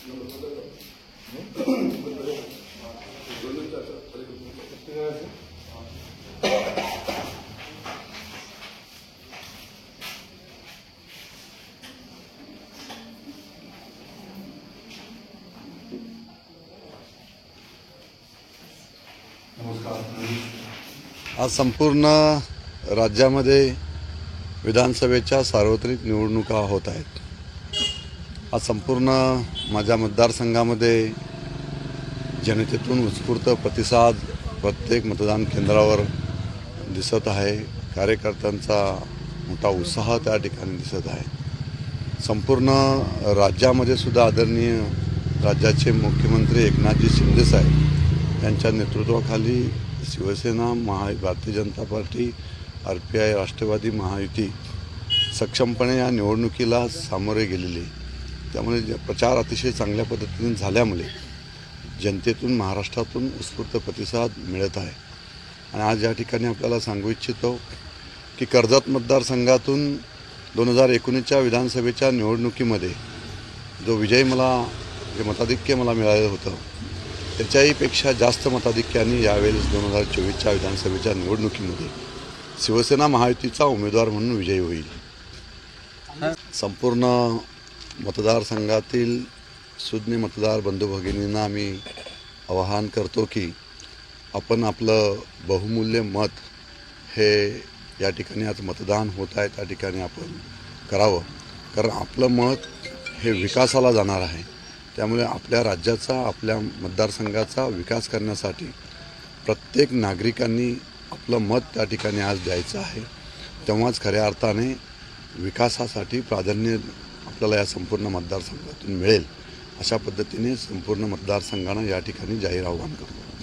आज संपूर्ण राज्यामध्ये विधानसभेच्या सार्वत्रिक निवडणुका होत आहेत। आज संपूर्ण माझ्या मतदारसंघामध्ये जनतेतून उत्स्फूर्त प्रतिसाद प्रत्येक मतदान केंद्रावर दिसत आहे। कार्यकर्त्यांचा मोठा उत्साह त्या ठिकाणी दिसत आहे। संपूर्ण राज्यामध्ये सुद्धा आदरणीय राज्याचे मुख्यमंत्री एकनाथजी शिंदे साहेब यांच्या नेतृत्वाखाली शिवसेना, भारतीय जनता पार्टी, RPI, राष्ट्रवादी महायुती सक्षमपणे या निवडणुकीला सामोरे गेलेली। त्यामुळे प्रचार अतिशय चांगल्या पद्धतीने झाल्यामुळे जनतेतून, महाराष्ट्रातून उत्स्फूर्त प्रतिसाद मिळत आहे। आणि आज या ठिकाणी आपल्याला सांगू इच्छितो की कर्जत मतदारसंघातून 2019च्या विधानसभेच्या निवडणुकीमध्ये जो विजय जे मताधिक्य मला मिळालं होतं त्याच्याही पेक्षा जास्त मताधिक्याने यावेळेस 2024च्या विधानसभेच्या निवडणुकीमध्ये शिवसेना महायुतीचा उमेदवार म्हणून विजयी होईल। संपूर्ण मतदारसंघातील सुज्ञ मतदार बंधू भगिनींना मी आवाहन करतो की आपण आपलं बहुमूल्य मत हे या ठिकाणी आज मतदान होत आहे त्या ठिकाणी आपण करावं, कारण आपलं मत हे विकासाला जाणार आहे। त्यामुळे आपल्या राज्याचा, आपल्या मतदारसंघाचा विकास करण्यासाठी प्रत्येक नागरिकांनी आपलं मत त्या ठिकाणी आज द्यायचं आहे। तेव्हाच खऱ्या अर्थाने विकासासाठी प्राधान्य आपल्याला या संपूर्ण मतदारसंघातून मिळेल। अशा पद्धतीने संपूर्ण मतदारसंघानं या ठिकाणी जाहीर आवाहन करतो।